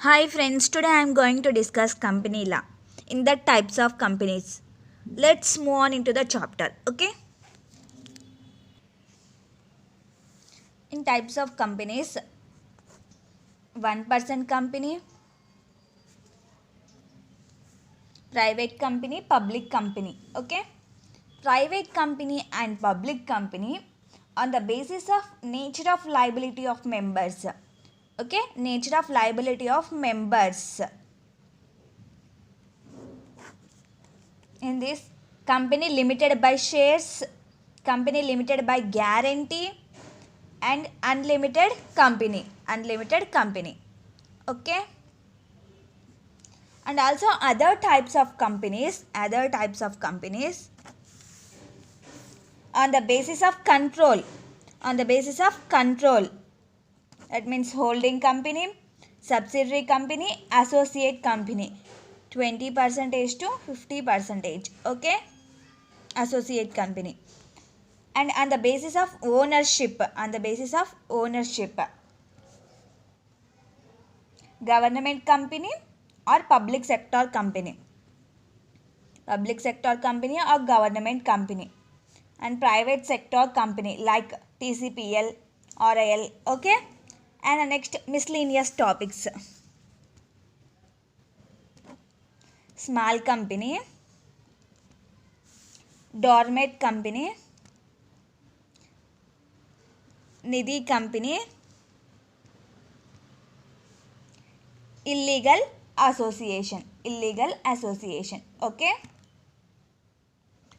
Hi friends, today I am going to discuss company law in the types of companies. Let's move on into the chapter, okay? In types of companies, one-person company, private company, public company, okay? Private company and public company on the basis of nature of liability of members, okay? Nature of liability of members. In this, company limited by shares, company limited by guarantee, and unlimited company, okay. And also other types of companies on the basis of control, that means holding company, subsidiary company, associate company, 20% to 50%, okay, associate company. And on the basis of ownership, government company or public sector company or government company, and private sector company like TCPL, RIL, okay. And the next miscellaneous topics: small company, dormant company, nidhi company, illegal association, okay.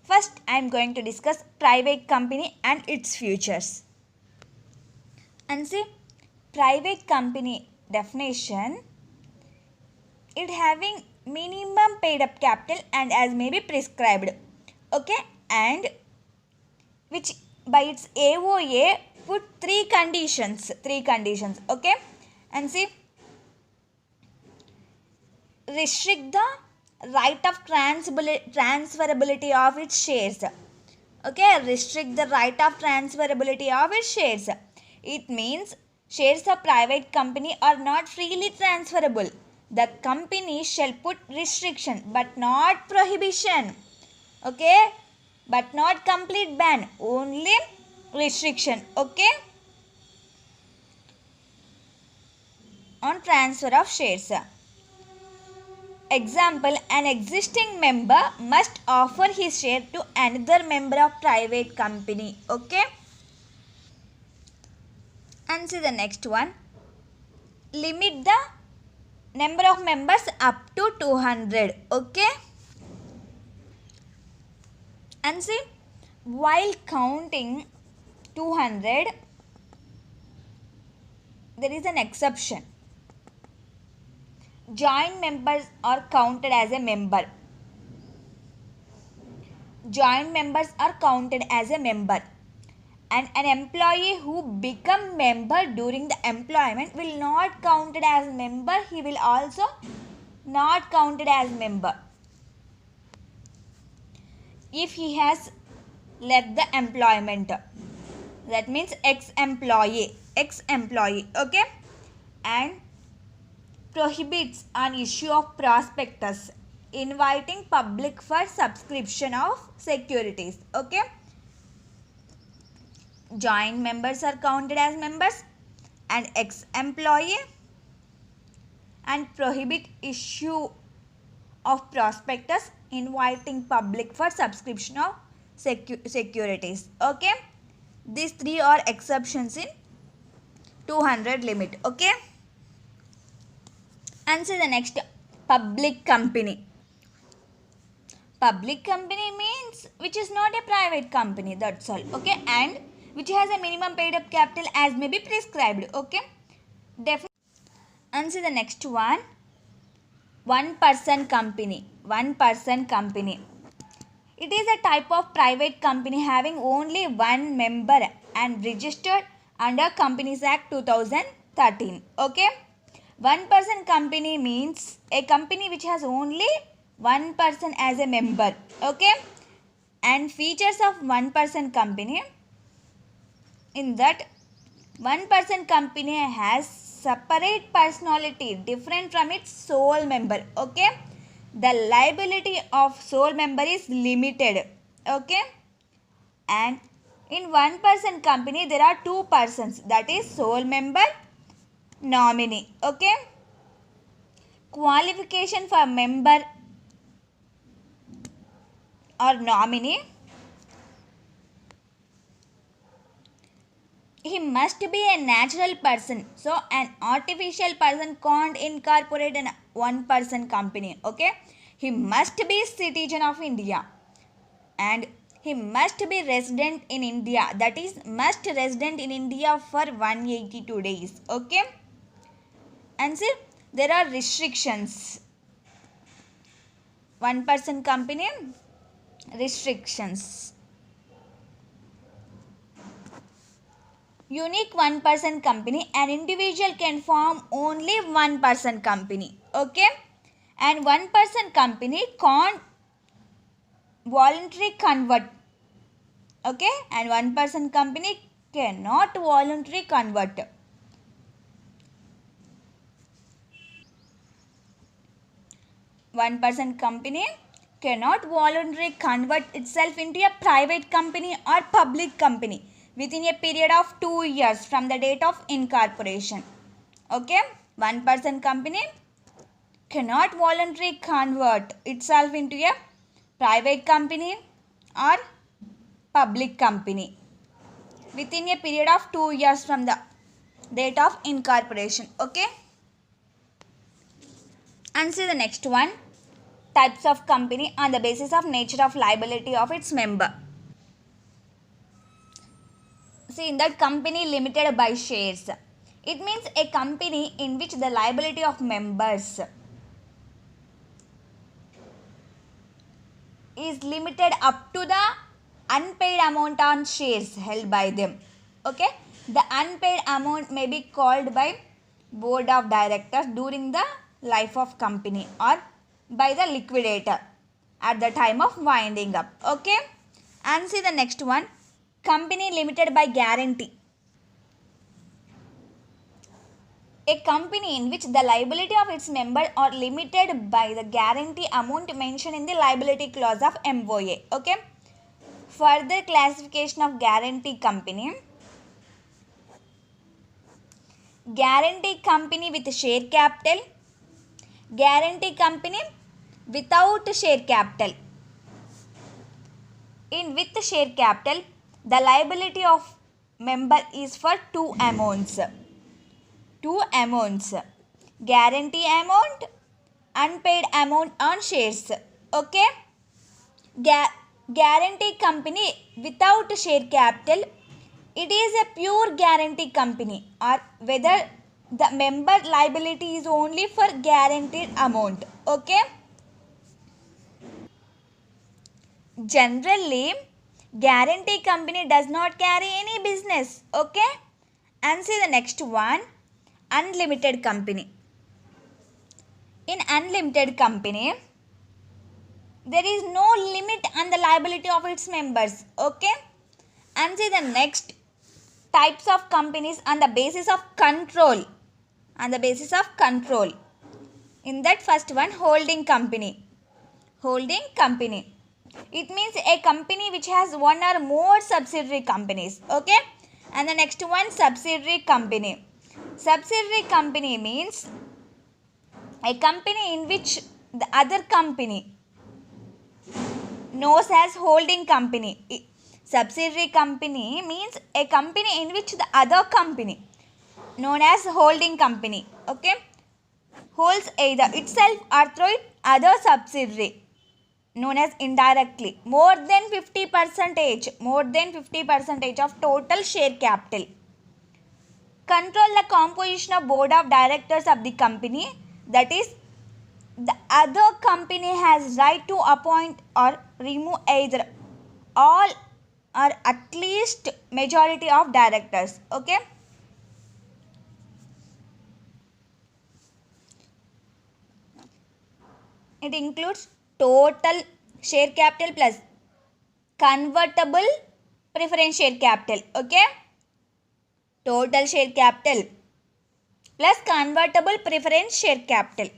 First I am going to discuss private company and its futures. And see, private company definition: it having minimum paid up capital and as may be prescribed, okay, and which by its AOA put three conditions, okay. And see, restrict the right of transferability of its shares, okay. Restrict the right of transferability of its shares. It means shares of private company are not freely transferable. The company shall put restriction but not prohibition, okay, but not complete ban, only restriction, okay, on transfer of shares. Example: an existing member must offer his share to another member of private company, okay. And see the next one: limit the number of members up to 200, okay. And see, while counting 200, there is an exception. Joint members are counted as a member. And an employee who become member during the employment will not counted as member. He will also not counted as member if he has left the employment. That means ex-employee, okay. And prohibits an issue of prospectus inviting public for subscription of securities, okay. Joint members are counted as members and ex-employee, and prohibit issue of prospectus inviting public for subscription of securities, okay. These three are exceptions in 200 limit, okay. And see the next: public company. Public company means which is not a private company, that's all, okay, and which has a minimum paid up capital as may be prescribed, okay. And see the next one: one person company. It is a type of private company having only one member and registered under Companies Act 2013, okay. One person company means a company which has only one person as a member, okay. And features of one person company: in that, one person company has separate personality different from its sole member. Okay, the liability of sole member is limited. Okay, and in one person company there are two persons, that is sole member, nominee. Okay, qualification for member or nominee: he must be a natural person, so an artificial person can't incorporate an one person company. Okay, he must be citizen of India and he must be resident in India, that is must resident in India for 182 days. Okay, and see there are restrictions. One person company restrictions: unique one person company, an individual can form only one person company. Okay, and one person company can't voluntarily convert. Okay, and one person company cannot voluntarily convert. One person company cannot voluntarily convert itself into a private company or public company within a period of 2 years from the date of incorporation. Okay, one person company cannot voluntarily convert itself into a private company or public company within a period of 2 years from the date of incorporation. Okay, and see the next one: types of company on the basis of nature of liability of its member. See, in that company limited by shares, it means a company in which the liability of members is limited up to the unpaid amount on shares held by them. Okay, the unpaid amount may be called by board of directors during the life of company or by the liquidator at the time of winding up. Okay, and see the next one: company limited by guarantee. A company in which the liability of its member are limited by the guarantee amount mentioned in the liability clause of MOA. Okay, further classification of guarantee company: guarantee company with share capital, guarantee company without share capital. In with share capital, the liability of member is for two amounts. Guarantee amount, unpaid amount on shares. Okay, guarantee company without share capital, it is a pure guarantee company, or whether the member liability is only for guaranteed amount. Okay, generally guarantee company does not carry any business. Okay, and see the next one: unlimited company. In unlimited company, there is no limit on the liability of its members. Okay, and see the next: types of companies on the basis of control. On the basis of control, in that first one, holding company. Holding company, it means a company which has one or more subsidiary companies. Okay, and the next one, subsidiary company. Subsidiary company means a company in which the other company knows as holding company. Subsidiary company means a company in which the other company known as holding company, okay, holds either itself or through other subsidiary known as indirectly more than 50% of total share capital. Control the composition of board of directors of the company, that is the other company has right to appoint or remove either all or at least majority of directors. Okay, it includes total share capital plus convertible preference share capital. Okay, total share capital plus convertible preference share capital.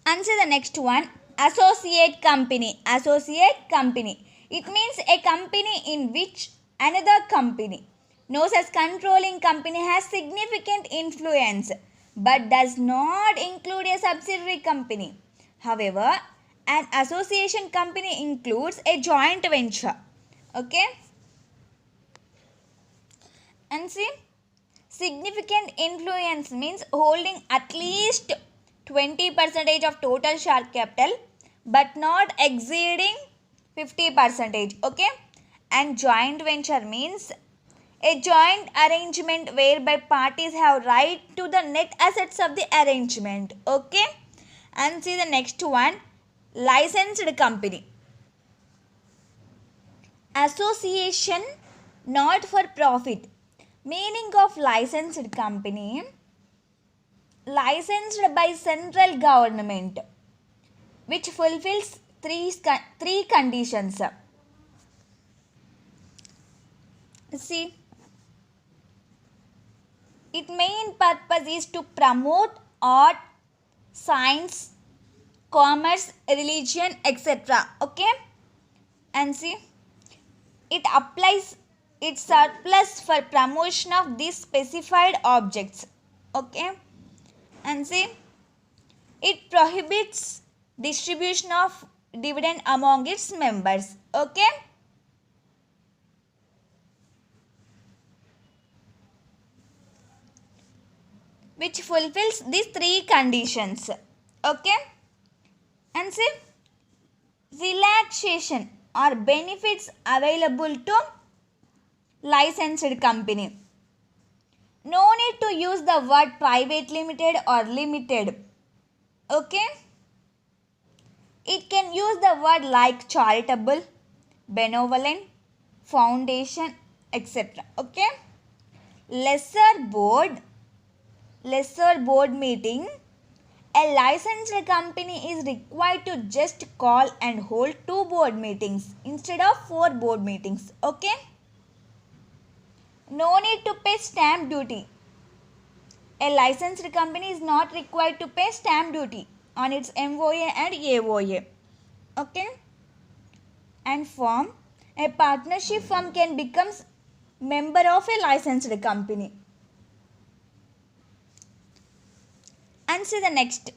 Answer the next one. Associate company. Associate company. It means a company in which another company knows as controlling company has significant influence but does not include a subsidiary company. However, an association company includes a joint venture. Okay? And see, significant influence means holding at least 20% of total share capital but not exceeding 50%. Okay? And joint venture means a joint arrangement whereby parties have right to the net assets of the arrangement. Okay? And see the next one, licensed company. Association not for profit. Meaning of licensed company, licensed by central government, which fulfills three conditions. See, its main purpose is to promote art, science, commerce, religion, etc. Okay? And see, it applies its surplus for promotion of these specified objects. Okay? And see, it prohibits distribution of dividend among its members. Okay? Which fulfills these three conditions. Okay? And see, relaxation or benefits available to licensed company. No need to use the word private limited or limited. Okay? It can use the word like charitable, benevolent, foundation, etc. Okay? Lesser board meeting. A licensed company is required to just call and hold 2 board meetings instead of 4 board meetings. Okay? No need to pay stamp duty. A licensed company is not required to pay stamp duty on its MOA and AOA. Okay? And form. A partnership firm can become member of a licensed company. And see the next.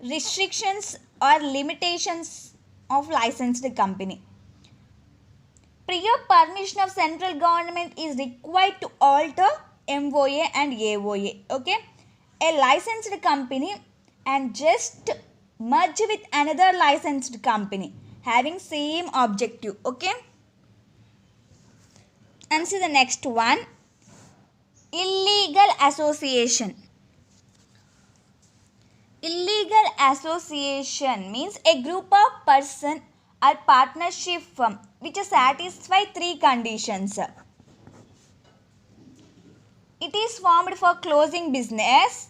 Restrictions or limitations of licensed company. Prior permission of central government is required to alter MOA and AOA. Okay? A licensed company and just merge with another licensed company having same objective. Okay? And see the next one. Illegal association. Illegal association means a group of person or partnership firm which satisfy 3 conditions. It is formed for closing business.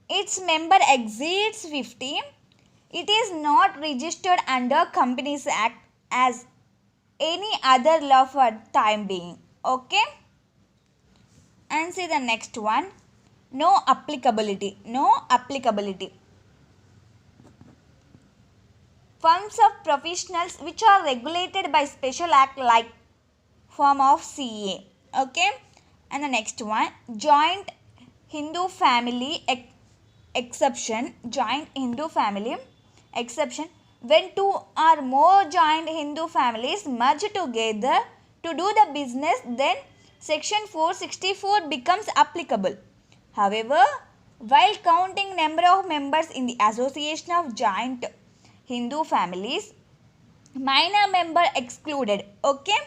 Its member exceeds 50. It is not registered under Companies Act as any other law for time being. Okay? And see the next one. No applicability. No applicability. Firms of professionals which are regulated by special act like form of CA. Okay? And the next one. Joint Hindu family exception. Joint Hindu family exception. When 2 or more joint Hindu families merge together to do the business, then section 464 becomes applicable. However, while counting number of members in the association of joint Hindu families, minor member excluded. Okay?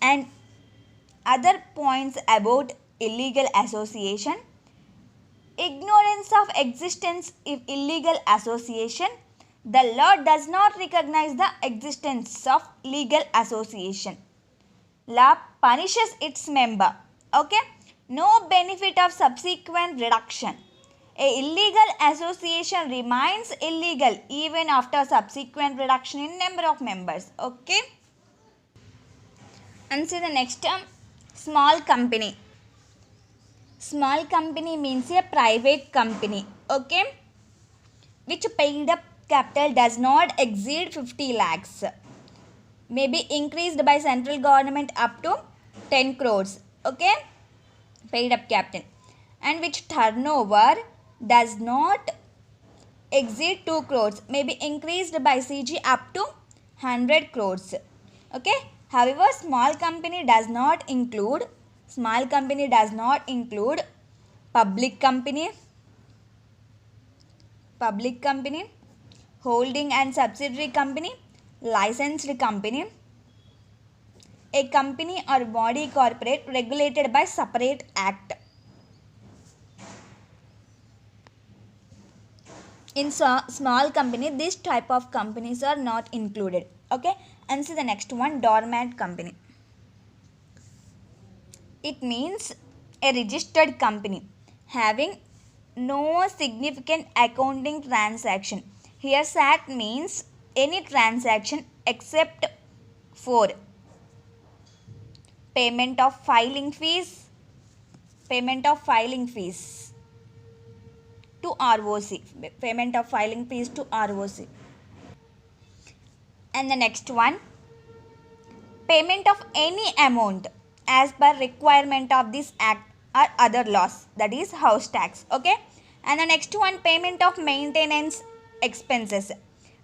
And other points about illegal association. Ignorance of existence of illegal association. The law does not recognize the existence of legal association. Law punishes its member. Okay? No benefit of subsequent reduction. A illegal association remains illegal even after subsequent reduction in number of members. Okay? And see the next term, small company. Small company means a private company, okay, which paid up capital does not exceed 50 lakhs, may be increased by central government up to 10 crores, okay, paid up capital, and which turnover does not exceed 2 crores, may be increased by CG up to 100 crores, okay. However, small company does not include public company, holding and subsidiary company, licensed company, a company or body corporate regulated by separate act. In small company, this type of companies are not included, okay. And see the next one, dormant company. It means a registered company having no significant accounting transaction. Here SAT means any transaction except for payment of filing fees to ROC, payment of filing fees to ROC. And the next one, payment of any amount as per requirement of this act or other laws, that is house tax, okay. And the next one, payment of maintenance expenses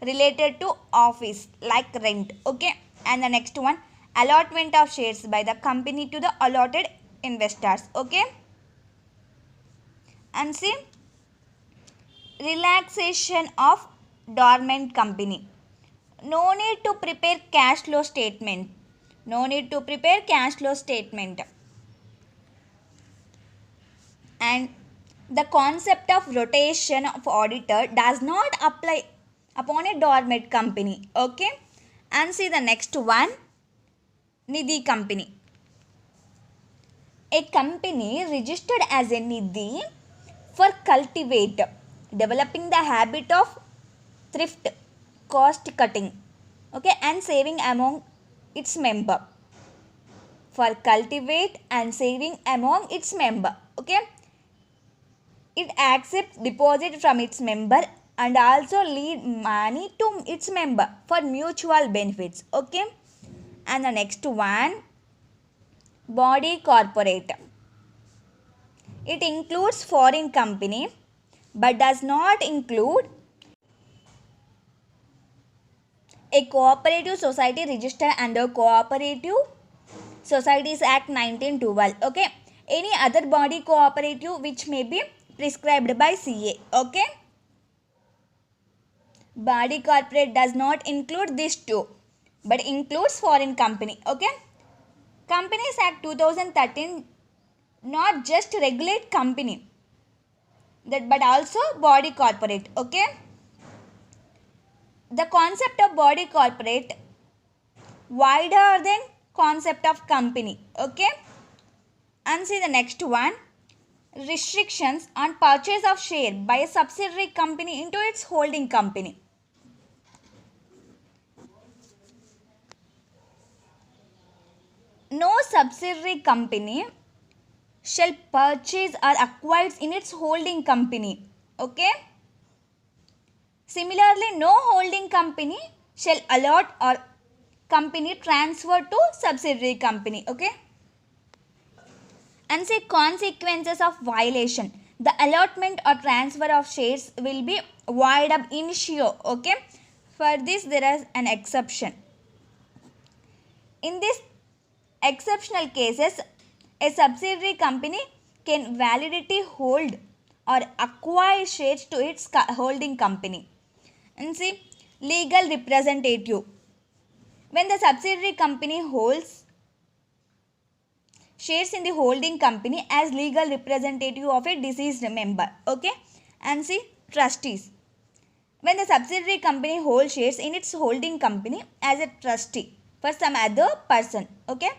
related to office like rent, okay. And the next one, allotment of shares by the company to the allotted investors, okay. And see, relaxation of dormant company. No need to prepare cash flow statement. And the concept of rotation of auditor does not apply upon a dormant company, okay. And see the next one, Nidhi company. A company registered as a Nidhi for cultivate, developing the habit of thrift, cost cutting, okay, and saving among its member. For cultivate and saving among its member, okay. It accepts deposit from its member and also lead money to its member for mutual benefits, okay. And the next one, body corporate. It includes foreign company but does not include a cooperative society registered under Cooperative Societies Act 1912, okay. Any other body cooperative which may be prescribed by CA, okay. Body corporate does not include these two but includes foreign company, okay. Companies Act 2013 not just regulate company that but also body corporate, okay. The concept of body corporate wider than concept of company, okay. And see the next one, restrictions on purchase of share by a subsidiary company into its holding company. No subsidiary company shall purchase or acquire in its holding company, okay. Similarly, no holding company shall allot or company transfer to subsidiary company, okay. And say consequences of violation. The allotment or transfer of shares will be void ab initio, okay. For this there is an exception. In this exceptional cases, a subsidiary company can validity hold or acquire shares to its holding company. And see, legal representative. When the subsidiary company holds shares in the holding company as legal representative of a deceased member, okay. And see, trustees. When the subsidiary company holds shares in its holding company as a trustee for some other person, okay.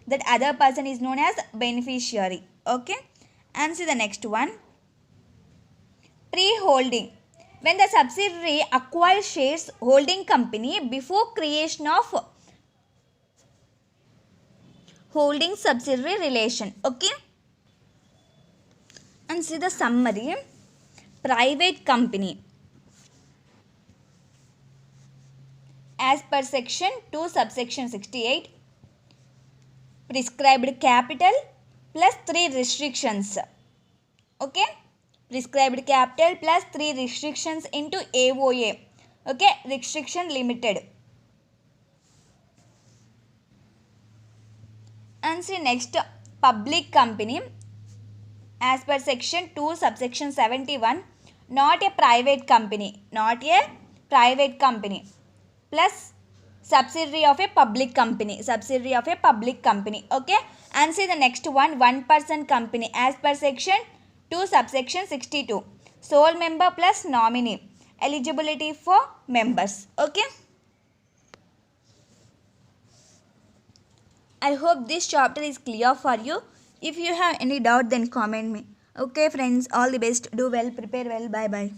That other person is known as beneficiary, okay. And see the next one, pre-holding. When the subsidiary acquires shares holding company before creation of holding subsidiary relation, okay. And see the summary. Private company, as per section 2 subsection 68, prescribed capital plus 3 restrictions. Okay, prescribed capital plus 3 restrictions into AOA. Okay, restriction limited. And see next, public company, as per section 2 subsection 71, not a private company, not a private company, plus subsidiary of a public company, subsidiary of a public company. Okay, and see the next one person company, as per section 2 subsection 62, sole member plus nominee, eligibility for members. Okay, I hope this chapter is clear for you. If you have any doubt, then comment me. Okay friends, all the best. Do well, prepare well. Bye bye.